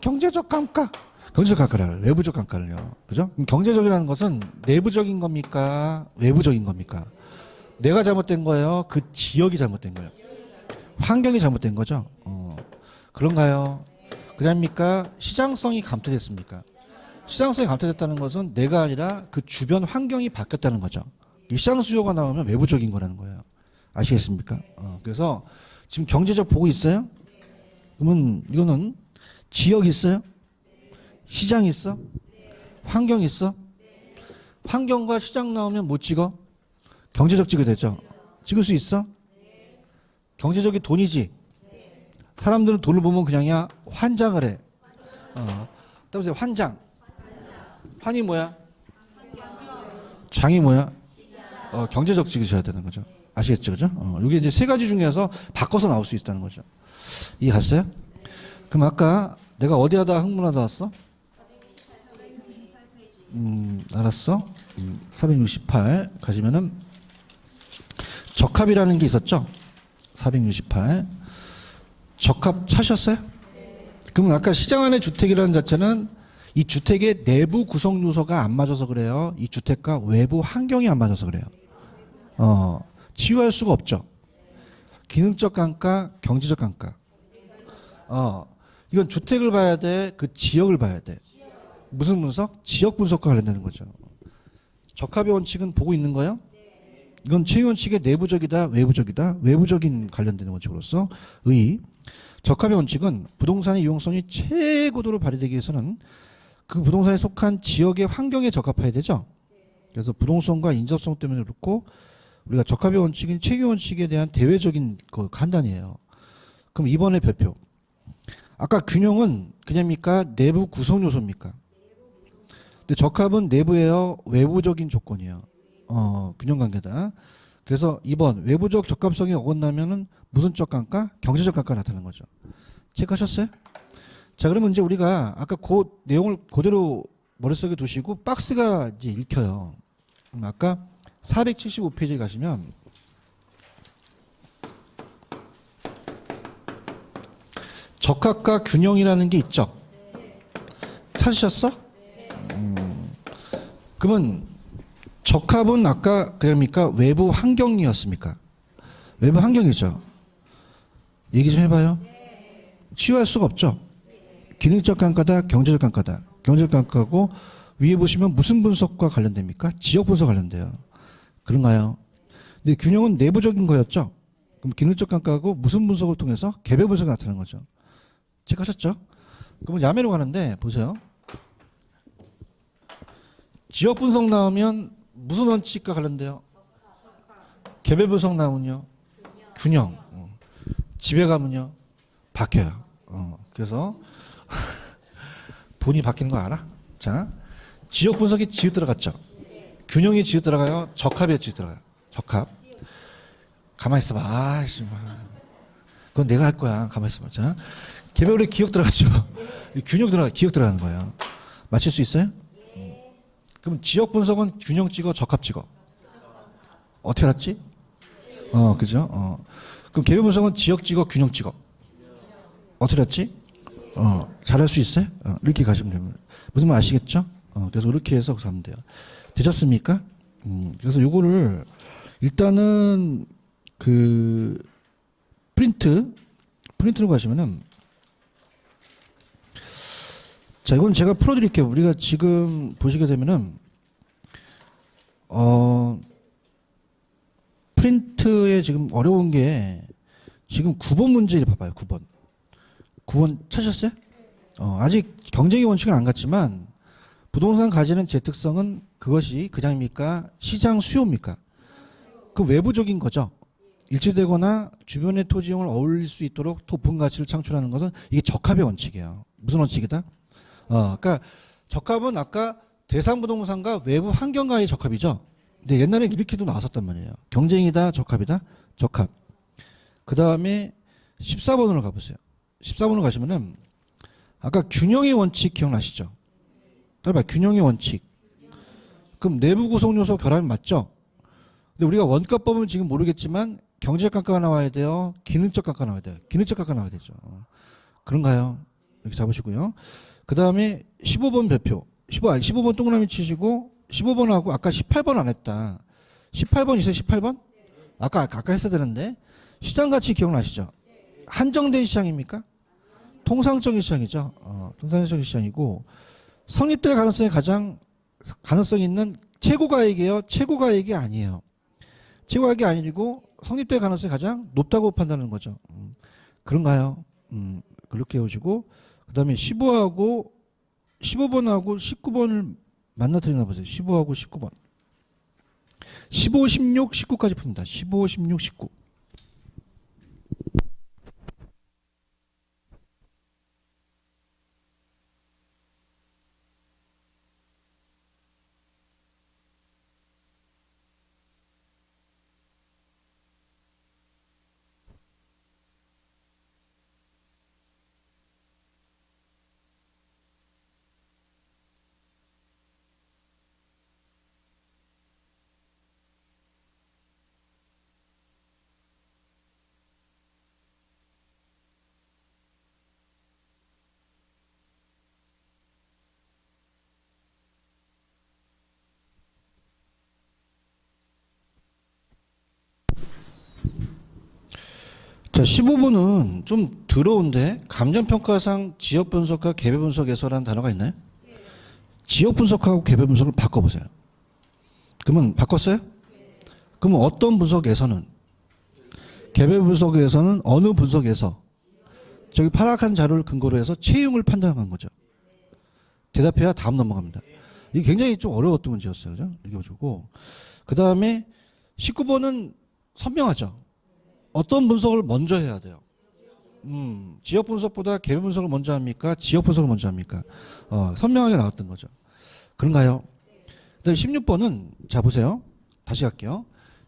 S1: 경제적 감가, 경제적 감가를, 외부적 감가를요. 그죠? 그럼 경제적이라는 것은 내부적인 겁니까? 외부적인 겁니까? 내가 잘못된 거예요? 그 지역이 잘못된 거예요? 환경이 잘못된 거죠? 그런가요? 그럽니까? 시장성이 감퇴됐습니까? 시장성이 감퇴됐다는 것은 내가 아니라 그 주변 환경이 바뀌었다는 거죠. 이 시장 수요가 나오면 외부적인 거라는 거예요. 아시겠습니까? 그래서 지금 경제적 보고 있어요? 그러면 이거는 지역 있어요? 시장 있어? 환경 있어? 환경과 시장 나오면 못 찍어? 경제적 찍어야 되죠? 찍을 수 있어? 경제적이 돈이지? 사람들은 돈을 보면 그냥야 환장을 해. 따라서 환장. 환이 뭐야? 장이 뭐야? 경제적 찍으셔야 되는 거죠. 아시겠죠? 그죠? 이게 이제 세 가지 중에서 바꿔서 나올 수 있다는 거죠. 이해 갔어요? 그럼 아까 내가 어디 하다 흥분하다 왔어? 알았어. 468 가시면은 적합이라는 게 있었죠? 468. 적합 찾으셨어요? 그러면 아까 시장 안의 주택이라는 자체는 이 주택의 내부 구성 요소가 안 맞아서 그래요. 이 주택과 외부 환경이 안 맞아서 그래요. 치유할 수가 없죠. 기능적 감가, 경제적 감가. 이건 주택을 봐야 돼, 그 지역을 봐야 돼. 무슨 분석? 지역 분석과 관련되는 거죠. 적합의 원칙은 보고 있는 거예요? 이건 최유 원칙의 내부적이다, 외부적이다, 외부적인 관련되는 원칙으로서 의 적합의 원칙은 부동산의 유용성이 최고도로 발휘되기 위해서는 그 부동산에 속한 지역의 환경에 적합해야 되죠. 그래서 부동산과 인접성 때문에 그렇고 우리가 적합의 원칙인 최유 원칙에 대한 대외적인 그 판단이에요. 그럼 이번에 별표. 아까 균형은 그냥입니까? 내부 구성 요소입니까? 근데 적합은 내부예요, 외부적인 조건이에요. 균형 관계다. 그래서 2번 외부적 적합성이 어긋나면은 무슨 적 감가? 경제적 감가 나타나는 거죠. 체크하셨어요? 자, 그러면 이제 우리가 아까 그 내용을 그대로 머릿속에 두시고 박스가 이제 읽혀요. 아까 475페이지에 가시면 적합과 균형이라는 게 있죠. 찾으셨어? 그러면 적합은 아까 그럽니까? 외부 환경이었습니까? 외부 환경이죠. 얘기 좀 해봐요. 치유할 수가 없죠. 기능적 감가다, 경제적 감가다. 경제적 감가고 위에 보시면 무슨 분석과 관련됩니까? 지역 분석 관련돼요. 그런가요? 근데 균형은 내부적인 거였죠. 그럼 기능적 감가고 무슨 분석을 통해서 개별 분석이 나타나는 거죠. 체크하셨죠? 그러면 야매로 가는데 보세요. 지역 분석 나오면 무슨 원칙과 관련돼요? 개별 분석 나오면요? 균형. 집에 가면요? 바뀌어요. 그래서 돈이 바뀌는 거 알아? 자, 지역 분석이 지읒 들어갔죠? 균형이 지읒 들어가요? 적합이 지읒 들어가요? 적합. 가만히 있어봐. 아이씨, 그건 내가 할 거야. 가만히 있어봐. 자, 개별에 기억 들어갔죠? 균형 들어가, 기억 들어가는 거예요. 맞힐 수 있어요? 그럼 지역 분석은 균형 찍어, 적합 찍어. 어떻게 알았지? 그죠? 그럼 개별 분석은 지역 찍어, 균형 찍어. 어떻게 알았지? 잘할 수 있어요? 이렇게 가시면 됩니다. 무슨 말 아시겠죠? 그래서 이렇게 해서 가면 돼요. 되셨습니까? 그래서 요거를 일단은 그 프린트로 가시면은 자, 이건 제가 풀어드릴게요. 우리가 지금 보시게 되면은, 프린트에 지금 어려운 게, 지금 9번 문제를 봐봐요, 9번. 9번 찾으셨어요? 아직 경쟁의 원칙은 안 갔지만, 부동산 가지는 제 특성은 그것이 그냥입니까? 시장 수요입니까? 그 외부적인 거죠. 일치되거나 주변의 토지용을 어울릴 수 있도록 높은 가치를 창출하는 것은 이게 적합의 원칙이에요. 무슨 원칙이다? 그러니까 적합은 아까 대상 부동산과 외부 환경과의 적합이죠. 근데 옛날에 이렇게도 나왔었단 말이에요. 경쟁이다, 적합이다, 적합. 그 다음에 14번으로 가보세요. 14번으로 가시면은 아까 균형의 원칙 기억나시죠? 따라봐, 균형의 원칙. 그럼 내부 구성 요소 결합이 맞죠? 근데 우리가 원가법은 지금 모르겠지만 경제적 감가가 나와야 돼요. 기능적 감가가 나와야 돼요. 기능적 감가가 나와야 되죠. 그런가요? 이렇게 잡으시고요. 그 다음에 15번 배표. 15번 동그라미 치시고 15번하고 아까 18번 안 했다. 18번 있어요? 18번? 아까 했어야 되는데. 시장 가치 기억나시죠? 한정된 시장입니까? 통상적인 시장이죠. 통상적인 시장이고 성립될 가능성이 가장 가능성 있는 최고가액이에요. 최고가액이 아니에요. 최고가액이 아니고 성립될 가능성이 가장 높다고 판단하는 거죠. 그런가요? 그렇게 해오시고 그다음에 15번하고 19번을 만나드리나 보세요. 15하고 19번. 15, 16, 19까지 풉니다. 15, 16, 19. 자, 15번은 좀 더러운데 감정평가상 지역분석과 개별분석에서라는 단어가 있나요? 지역분석하고 개별분석을 바꿔보세요. 그러면 바꿨어요? 그러면 어떤 분석에서는 개별분석에서는 어느 분석에서 저기 파악한 자료를 근거로 해서 채용을 판단한 거죠. 대답해야 다음 넘어갑니다. 이게 굉장히 좀 어려웠던 문제였어요. 그죠? 이렇게 보시고 그 다음에 19번은 선명하죠. 어떤 분석을 먼저 해야 돼요? 지역 분석보다 개별 분석을 먼저 합니까? 지역 분석을 먼저 합니까? 선명하게 나왔던 거죠. 그런가요? 그다음에 16번은 자 보세요. 다시 갈게요.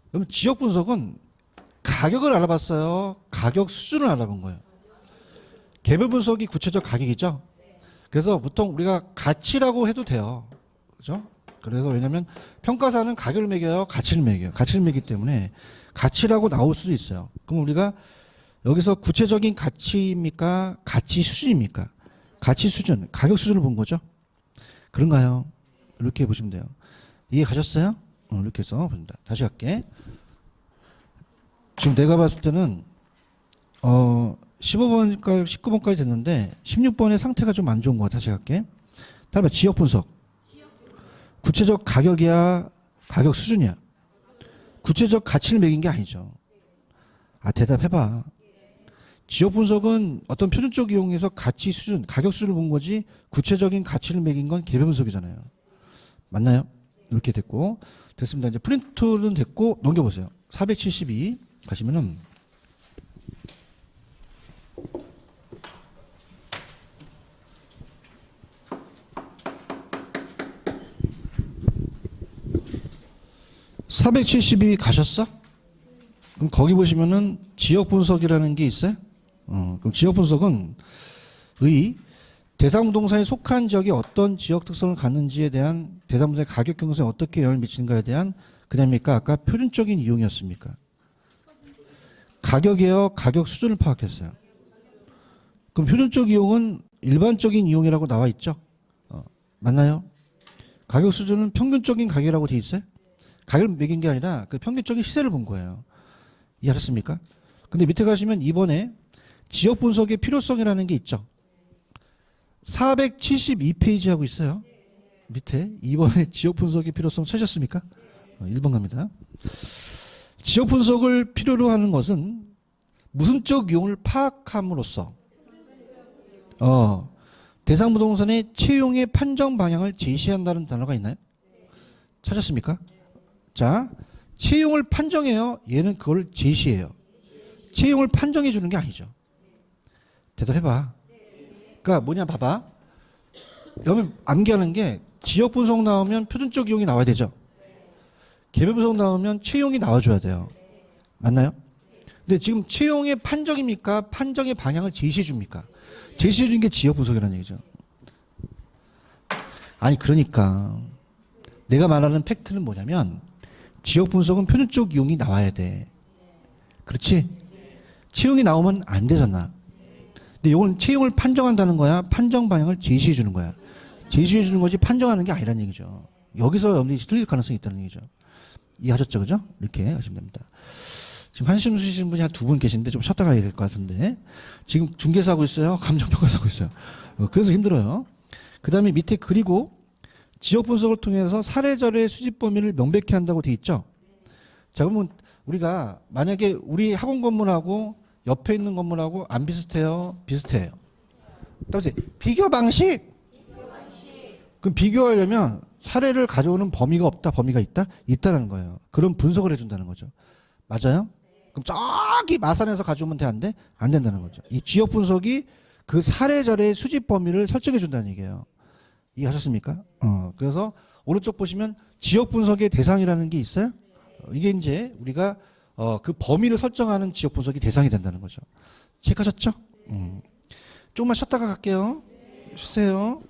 S1: 그럼 지역 분석은 가격을 알아봤어요. 가격 수준을 알아본 거예요. 개별 분석이 구체적 가격이죠. 그래서 보통 우리가 가치라고 해도 돼요. 그죠? 그래서 왜냐하면 평가사는 가격을 매겨요, 가치를 매겨요. 가치를 매기기 때문에 가치라고 나올 수도 있어요. 그럼 우리가 여기서 구체적인 가치입니까? 가치 수준입니까? 가치 수준, 가격 수준을 본 거죠. 그런가요? 이렇게 보시면 돼요. 이해 가셨어요? 이렇게 해서 봅니다. 다시 할게. 지금 내가 봤을 때는 15번까지 19번까지 됐는데 16번의 상태가 좀 안 좋은 것 같아. 다시 할게. 다음에 지역 분석. 구체적 가격이야, 가격 수준이야. 구체적 가치를 매긴 게 아니죠. 대답해봐. 지역 분석은 어떤 표준적 이용해서 가치 수준, 가격 수준을 본 거지 구체적인 가치를 매긴 건 개별 분석이잖아요. 맞나요? 이렇게 됐고 됐습니다. 이제 프린트는 됐고 넘겨보세요. 472 가시면은 (472) 가셨어? 그럼 거기 보시면은 지역 분석이라는 게 있어요. 그럼 지역 분석은 대상 부동산이 속한 지역이 어떤 지역 특성을 갖는지에 대한 대상 부동산의 가격 경쟁에 어떻게 영향을 미치는가에 대한 그냥입니까? 아까 표준적인 이용이었습니까? 가격이에요. 가격 수준을 파악했어요. 그럼 표준적 이용은 일반적인 이용이라고 나와 있죠. 맞나요? 가격 수준은 평균적인 가격이라고 돼 있어요. 가격을 매긴 게 아니라 그 평균적인 시세를 본 거예요. 이해하셨습니까? 근데 밑에 가시면 이번에 지역 분석의 필요성이라는 게 있죠. 472페이지 하고 있어요. 밑에 이번에 지역 분석의 필요성 찾으셨습니까? 1번 갑니다. 지역 분석을 필요로 하는 것은 무슨적 이용을 파악함으로써 대상 부동산의 채용의 판정 방향을 제시한다는 단어가 있나요? 찾았습니까? 자, 채용을 판정해요. 얘는 그걸 제시해요. 채용을 판정해 주는 게 아니죠. 대답해봐. 그러니까 뭐냐 봐봐. 여러분 암기하는 게 지역 분석 나오면 표준적 이용이 나와야 되죠. 개별 분석 나오면 채용이 나와줘야 돼요. 맞나요? 근데 지금 채용의 판정입니까? 판정의 방향을 제시해 줍니까? 제시해 주는 게 지역 분석이라는 얘기죠. 아니 그러니까 내가 말하는 팩트는 뭐냐면 지역 분석은 표준적 이용이 나와야 돼. 그렇지? 채용이 나오면 안 되잖아. 근데 이건 채용을 판정한다는 거야. 판정 방향을 제시해 주는 거야. 제시해 주는 거지 판정하는 게 아니란 얘기죠. 여기서 여러분들이 틀릴 가능성이 있다는 얘기죠. 이해하셨죠? 그죠? 이렇게 하시면 됩니다. 지금 한숨 쉬시는 분이 한 두 분 계신데 좀 쉬었다 가야 될 것 같은데 지금 중개사 하고 있어요. 감정평가사 하고 있어요. 그래서 힘들어요. 그 다음에 밑에 그리고 지역 분석을 통해서 사례자료의 수집 범위를 명백히 한다고 돼 있죠. 자, 그러면 우리가 만약에 우리 학원 건물하고 옆에 있는 건물하고 안 비슷해요? 비슷해요. 따라서 비교 방식. 그럼 비교하려면 사례를 가져오는 범위가 없다, 범위가 있다? 있다는 거예요. 그런 분석을 해준다는 거죠. 맞아요? 그럼 저기 마산에서 가져오면 돼, 안 돼? 안 된다는 거죠. 이 지역 분석이 그 사례자료의 수집 범위를 설정해 준다는 얘기예요. 이해하셨습니까? 그래서 오른쪽 보시면 지역 분석의 대상이라는 게 있어요. 이게 이제 우리가 그 범위를 설정하는 지역 분석이 대상이 된다는 거죠. 체크하셨죠? 조금만 쉬었다가 갈게요. 쉬세요.